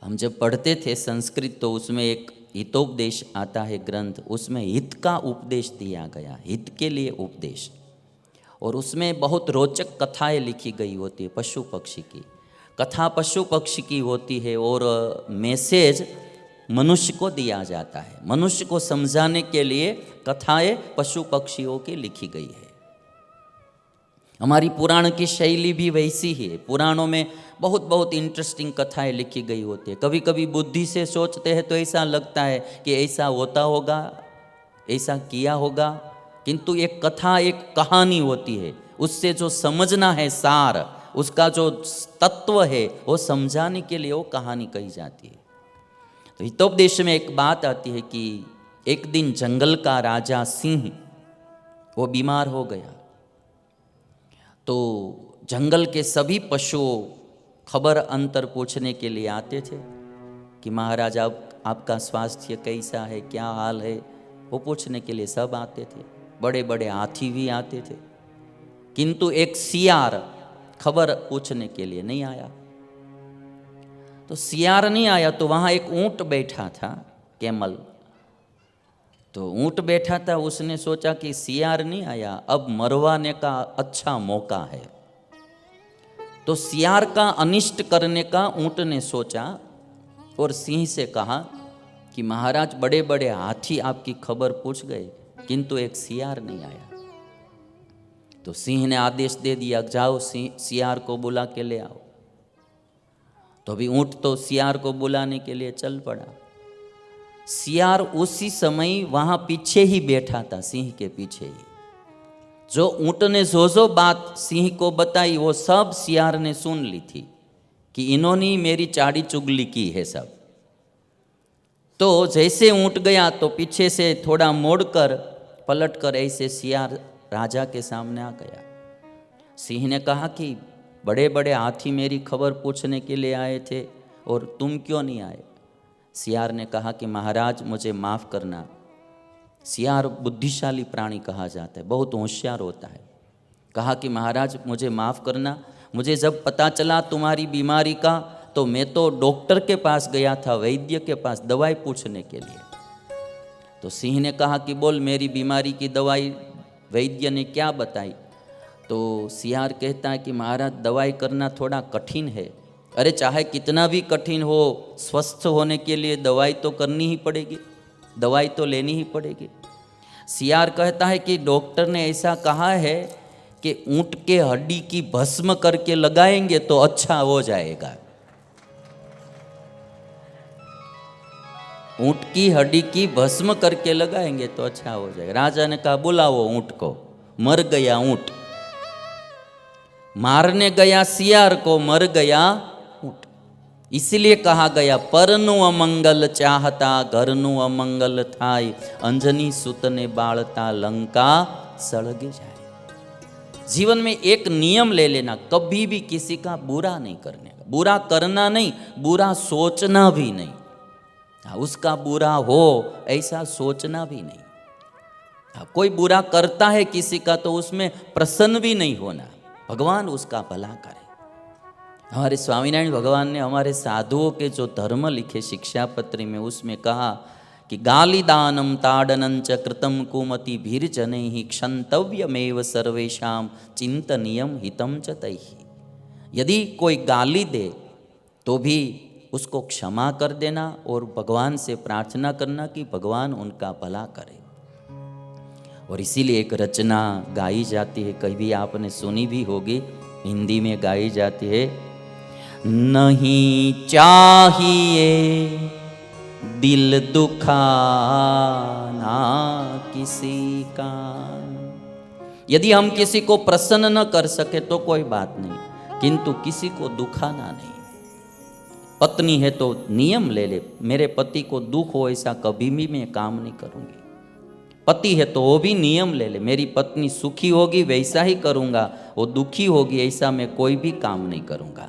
हम जब पढ़ते थे संस्कृत तो उसमें एक हितोपदेश आता है ग्रंथ, उसमें हित का उपदेश दिया गया, हित के लिए उपदेश। और उसमें बहुत रोचक कथाएं लिखी गई होती है पशु पक्षी की। कथा पशु पक्षी की होती है और मैसेज मनुष्य को दिया जाता है। मनुष्य को समझाने के लिए कथाएं पशु पक्षियों की लिखी गई है। हमारी पुराण की शैली भी वैसी ही है। पुराणों में बहुत बहुत इंटरेस्टिंग कथाएं लिखी गई होती है। कभी कभी बुद्धि से सोचते हैं तो ऐसा लगता है कि ऐसा होता होगा, ऐसा किया होगा, किंतु एक कथा एक कहानी होती है। उससे जो समझना है सार, उसका जो तत्व है वो समझाने के लिए वो कहानी कही जाती है। तो हितोपदेश में एक बात आती है कि एक दिन जंगल का राजा सिंह वो बीमार हो गया। तो जंगल के सभी पशुओं खबर अंतर पूछने के लिए आते थे कि महाराज आपका स्वास्थ्य कैसा है, क्या हाल है, वो पूछने के लिए सब आते थे। बड़े बड़े हाथी भी आते थे, किंतु एक सियार खबर पूछने के लिए नहीं आया। तो सियार नहीं आया तो वहाँ एक ऊंट बैठा था, कैमल। तो ऊंट बैठा था, उसने सोचा कि सियार नहीं आया, अब मरवाने का अच्छा मौका है। तो सियार का अनिष्ट करने का ऊंट ने सोचा और सिंह से कहा कि महाराज बड़े बड़े हाथी आपकी खबर पूछ गए, किंतु एक सियार नहीं आया। तो सिंह ने आदेश दे दिया, जाओ सियार को बुला के ले आओ। तो अभी ऊंट तो सियार को बुलाने के लिए चल पड़ा। सियार उसी समय वहां पीछे ही बैठा था, सिंह के पीछे ही। जो ऊंट ने जो बात सिंह को बताई वो सब सियार ने सुन ली थी कि इन्होंने मेरी चाड़ी चुगली की है सब। तो जैसे ऊंट गया तो पीछे से थोड़ा मोड़कर पलटकर ऐसे सियार राजा के सामने आ गया। सिंह ने कहा कि बड़े बड़े हाथी मेरी खबर पूछने के लिए आए थे और तुम क्यों नहीं आए। सियार ने कहा कि महाराज मुझे माफ़ करना। सियार बुद्धिशाली प्राणी कहा जाता है, बहुत होशियार होता है। कहा कि महाराज मुझे माफ़ करना, मुझे जब पता चला तुम्हारी बीमारी का तो मैं तो डॉक्टर के पास गया था, वैद्य के पास दवाई पूछने के लिए। तो सिंह ने कहा कि बोल मेरी बीमारी की दवाई वैद्य ने क्या बताई। तो सियार कहता है कि महाराज दवाई करना थोड़ा कठिन है। अरे चाहे कितना भी कठिन हो, स्वस्थ होने के लिए दवाई तो करनी ही पड़ेगी, दवाई तो लेनी ही पड़ेगी। सियार कहता है कि डॉक्टर ने ऐसा कहा है कि ऊंट के हड्डी की भस्म करके लगाएंगे तो अच्छा हो जाएगा। ऊंट की हड्डी की भस्म करके लगाएंगे तो अच्छा हो जाएगा। राजा ने कहा बुलाओ ऊंट को। मर गया ऊंट, मारने गया सियार को, मर गया ऊंट। इसलिए कहा गया परनु अमंगल चाहता घरनु अमंगल थाय, अंजनी सुतने बाळता लंका सड़गे जाए। जीवन में एक नियम ले लेना, कभी भी किसी का बुरा नहीं करने का। बुरा करना नहीं, बुरा सोचना भी नहीं। उसका बुरा हो ऐसा सोचना भी नहीं। कोई बुरा करता है किसी का तो उसमें प्रसन्न भी नहीं होना, भगवान उसका भला करे। हमारे स्वामीनारायण भगवान ने हमारे साधुओं के जो धर्म लिखे शिक्षापत्री में, उसमें कहा कि गालिदानम ताड़नं च कृतं कुमति भीर्जनैः क्षन्तव्यमेव सर्वेषां चिंतनीयम हितं च तैः। यदि कोई गाली दे तो भी उसको क्षमा कर देना और भगवान से प्रार्थना करना कि भगवान उनका भला करे। और इसीलिए एक रचना गाई जाती है, कभी आपने सुनी भी होगी, हिंदी में गाई जाती है, नहीं चाहिए दिल दुखाना किसी का। यदि हम किसी को प्रसन्न न कर सके तो कोई बात नहीं, किंतु किसी को दुखाना नहीं। पत्नी है तो नियम ले ले, मेरे पति को दुख हो ऐसा कभी भी मैं काम नहीं करूंगी। पति है तो वो भी नियम ले ले, मेरी पत्नी सुखी होगी वैसा ही करूंगा, वो दुखी होगी ऐसा मैं कोई भी काम नहीं करूंगा।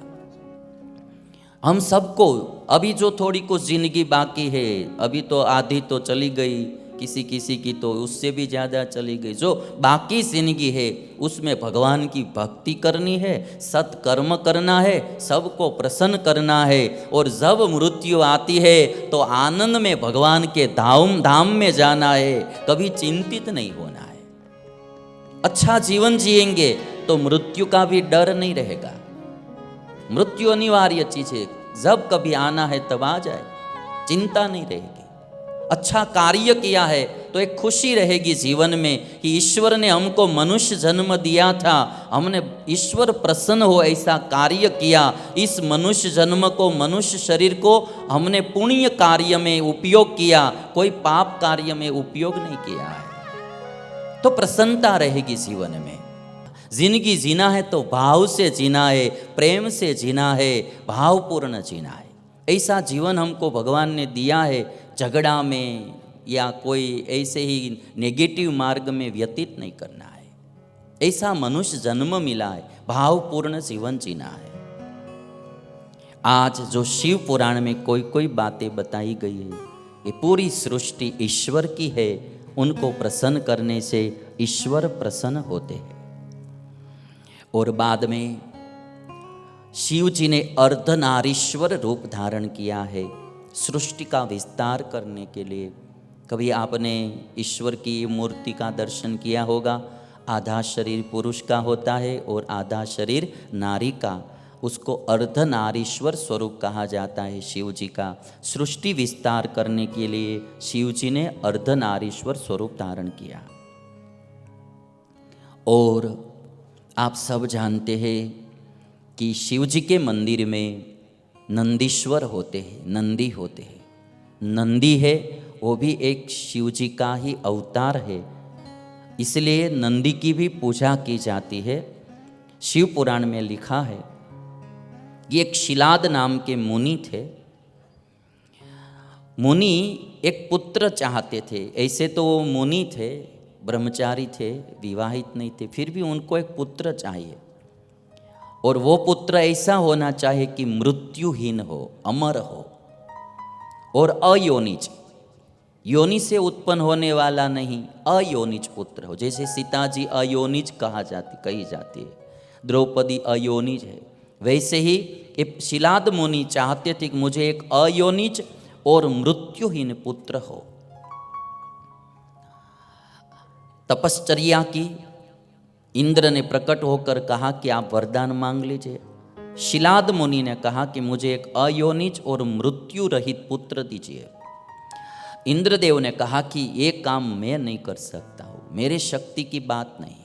हम सबको अभी जो थोड़ी कुछ जिंदगी बाकी है, अभी तो आधी तो चली गई, किसी किसी की तो उससे भी ज़्यादा चली गई। जो बाकी जिंदगी है उसमें भगवान की भक्ति करनी है, सत्कर्म करना है, सबको प्रसन्न करना है, और जब मृत्यु आती है तो आनंद में भगवान के धाम में जाना है, कभी चिंतित नहीं होना है। अच्छा जीवन जिएंगे तो मृत्यु का भी डर नहीं रहेगा। मृत्यु अनिवार्य चीज है, जब कभी आना है तब आ जाए, चिंता नहीं रहेगी। अच्छा कार्य किया है तो एक खुशी रहेगी जीवन में कि ईश्वर ने हमको मनुष्य जन्म दिया था, हमने ईश्वर प्रसन्न हो ऐसा कार्य किया, इस मनुष्य जन्म को, मनुष्य शरीर को हमने पुण्य कार्य में उपयोग किया, कोई पाप कार्य में उपयोग नहीं किया है, तो प्रसन्नता रहेगी जीवन में। जिंदगी जीना है तो भाव से जीना है, प्रेम से जीना है, भावपूर्ण जीना है। ऐसा जीवन हमको भगवान ने दिया है, झगड़ा में या कोई ऐसे ही नेगेटिव मार्ग में व्यतीत नहीं करना है। ऐसा मनुष्य जन्म मिला है, भावपूर्ण जीवन जीना है। आज जो शिव पुराण में कोई कोई बातें बताई गई है, ये पूरी सृष्टि ईश्वर की है, उनको प्रसन्न करने से ईश्वर प्रसन्न होते हैं। और बाद में शिव जी ने अर्धनारीश्वर रूप धारण किया है सृष्टि का विस्तार करने के लिए। कभी आपने ईश्वर की मूर्ति का दर्शन किया होगा, आधा शरीर पुरुष का होता है और आधा शरीर नारी का, उसको अर्धनारीश्वर स्वरूप कहा जाता है शिव जी का। सृष्टि विस्तार करने के लिए शिव जी ने अर्धनारीश्वर स्वरूप धारण किया। और आप सब जानते हैं कि शिव जी के मंदिर में नंदीश्वर होते हैं, नंदी होते हैं। नंदी है वो भी एक शिव जी का ही अवतार है, इसलिए नंदी की भी पूजा की जाती है। शिव पुराण में लिखा है, ये एक शिलाद नाम के मुनि थे। मुनि एक पुत्र चाहते थे, ऐसे तो वो मुनि थे, ब्रह्मचारी थे, विवाहित नहीं थे, फिर भी उनको एक पुत्र चाहिए, और वो पुत्र ऐसा होना चाहिए कि मृत्युहीन हो, अमर हो, और अयोनिज, योनि से उत्पन्न होने वाला नहीं, अयोनिज पुत्र हो। जैसे सीता जी अयोनिज कही जाती है, द्रौपदी अयोनिज है, वैसे ही एक शिलाद मुनि चाहते थे कि मुझे एक अयोनिज और मृत्युहीन पुत्र हो। तपश्चर्या की, इंद्र ने प्रकट होकर कहा कि आप वरदान मांग लीजिए। शिलाद मुनि ने कहा कि मुझे एक अयोनिज और मृत्यु रहित पुत्र दीजिए। इंद्रदेव ने कहा कि ये काम मैं नहीं कर सकता हूँ, मेरे शक्ति की बात नहीं है।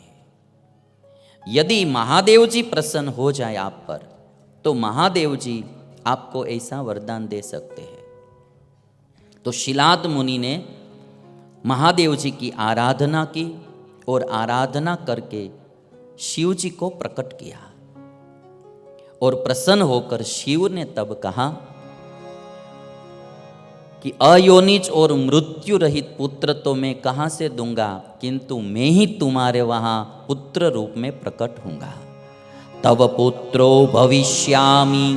यदि महादेव जी प्रसन्न हो जाए आप पर, तो महादेव जी आपको ऐसा वरदान दे सकते हैं। तो शिलाद मुनि ने महादेव जी की आराधना की, और आराधना करके शिव जी को प्रकट किया, और प्रसन्न होकर शिव ने तब कहा कि अयोनिज और मृत्यु रहित पुत्र तो मैं कहाँ से दूंगा, किंतु मैं ही तुम्हारे वहाँ पुत्र रूप में प्रकट होऊंगा। तव पुत्रो भविष्यामि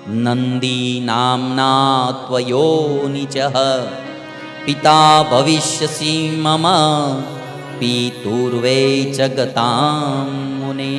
नंदी नामना त्वयोनिजः, पिता भविष्यसि मम पितुर्वे जगतां मुने।